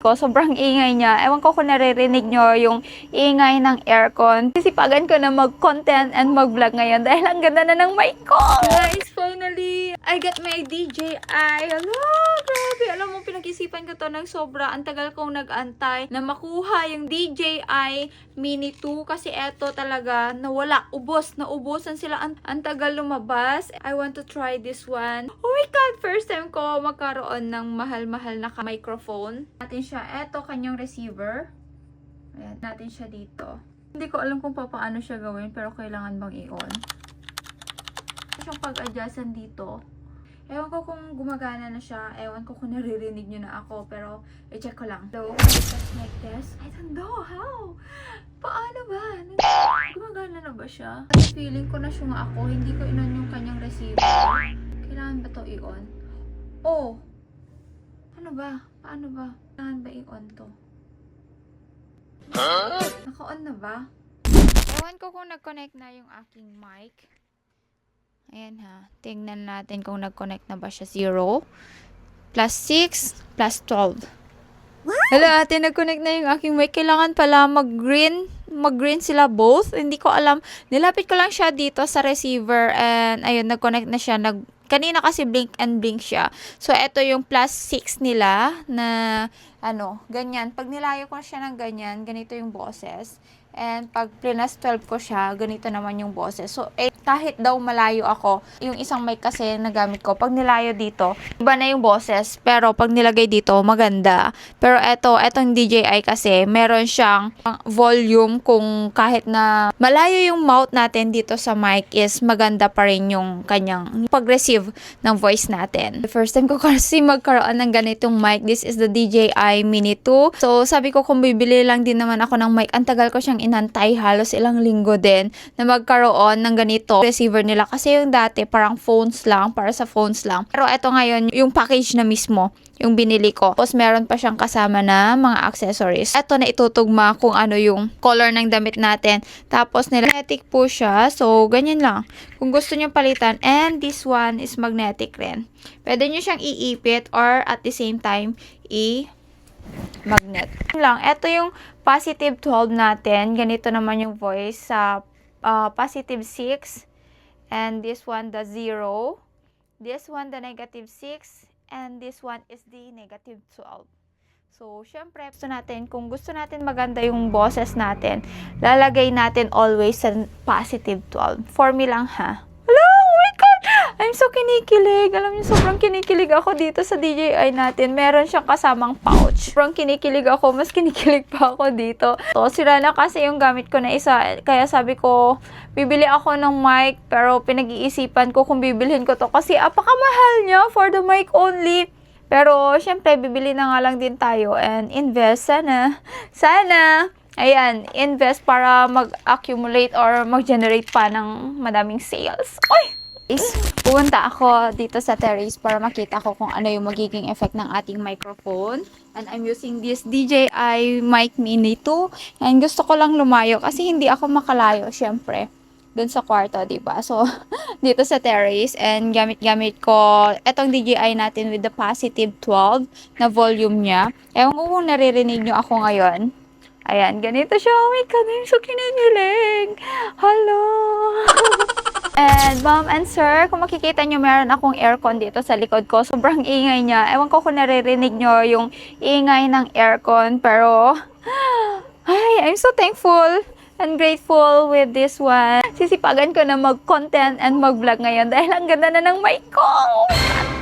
ko. Sobrang ingay niya. Ewan ko kung naririnig nyo yung ingay ng aircon. Sisipagan ko na mag-content and mag-vlog ngayon dahil ang ganda na ng mic ko. Guys, finally, I got my DJI. Hello, grabe. Alam mo, pinag-isipan ko to ng sobra. Ang tagal kong nag-antay na makuha yung DJI Mini 2 kasi eto talaga nawala. Naubusan sila. Ang tagal lumabas. I want to try this one. Oh my God! First time ko magkaroon ng mahal-mahal na microphone. Natin siya. Eto, kanyang receiver. Ayan, natin siya dito. Hindi ko alam kung paano siya gawin pero kailangan bang i-on. Siyang pag-adjustan dito. Ewan ko kung gumagana na siya. Ewan ko kung naririnig nyo na ako. Pero, i-check ko lang. So, just like this. I don't know how. Paano ba? Gumagana na ba siya? Feeling ko na siya nga ako. Hindi ko inon yung kanyang receiver. Kailangan ba to i-on? Oh! Ano ba? Paano ba? Kailangan ba i-on to? Naka-on na ba? Ewan ko kung nag-connect na yung aking mic. Ayan ha. Tingnan natin kung nag-connect na ba siya. 0, plus 6, plus 12. Hala, ate, nag-connect na yung aking mic. Kailangan pala mag-green sila both. Hindi ko alam. Nilapit ko lang siya dito sa receiver and ayun, nag-connect na siya. Kanina kasi blink and blink siya. So, ito yung plus 6 nila na ganyan. Pag nilayo ko siya ng ganyan, ganito yung boses. And pag plus 12 ko siya, ganito naman yung boses. So, kahit daw malayo ako, yung isang mic kasi nagamit ko, pag nilayo dito, iba na yung boses. Pero pag nilagay dito, maganda. Pero etong DJI kasi, meron siyang volume kung kahit na malayo yung mouth natin dito sa mic is maganda pa rin yung kanyang pag-receive ng voice natin. The first time ko kasi magkaroon ng ganitong mic, this is the DJI Mini 2. So, sabi ko kung bibili lang din naman ako ng mic, ang tagal ko siyang inantay, halos ilang linggo din na magkaroon ng ganito receiver nila kasi yung dati parang phones lang, para sa phones lang. Pero eto ngayon yung package na mismo yung binili ko. Tapos meron pa siyang kasama na mga accessories. Eto na itutugma kung ano yung color ng damit natin. Tapos magnetic po siya. So ganyan lang. Kung gusto niyo palitan, and this one is magnetic rin. Pwede niyo siyang iipit or at the same time magnet lang. Ito yung positive 12 natin. Ganito naman yung voice sa positive 6. And this one, the 0. This one, the negative 6. And this one is the negative 12. So, syempre, kung gusto natin maganda yung boses natin, lalagay natin always sa positive 12. For me lang, ha? Hello! Oh my God! I'm so kinikilig. Alam niyo, sobrang kinikilig ako dito sa DJI natin. Meron siyang kasamang pouch. Sobrang kinikilig ako. Mas kinikilig pa ako dito. So, sira na kasi yung gamit ko na isa. Kaya sabi ko, bibili ako ng mic. Pero pinag-iisipan ko kung bibilhin ko to. Kasi apakamahal niya for the mic only. Pero, syempre, bibili na nga lang din tayo. And invest. Sana. Ayan, invest para mag-accumulate or mag-generate pa ng madaming sales. Oy! Pupunta ako dito sa terrace para makita ko kung ano yung magiging effect ng ating microphone. And I'm using this DJI Mic Mini 2. And gusto ko lang lumayo kasi hindi ako makalayo, syempre, dun sa kwarto, diba? So, dito sa terrace. And gamit ko etong DJI natin with the positive 12 na volume niya. Ewan ko kung naririnig nyo ako ngayon. Ayan, ganito siya. Oh my God, I'm so kinikilig. Hello! And ma'am and sir, kung makikita nyo, meron akong aircon dito sa likod ko. Sobrang ingay niya. Ewan ko kung naririnig nyo yung ingay ng aircon. Pero, I'm so thankful and grateful with this one. Sisipagan ko na mag-content and mag-vlog ngayon dahil ang ganda na ng mic ko. Oh my God!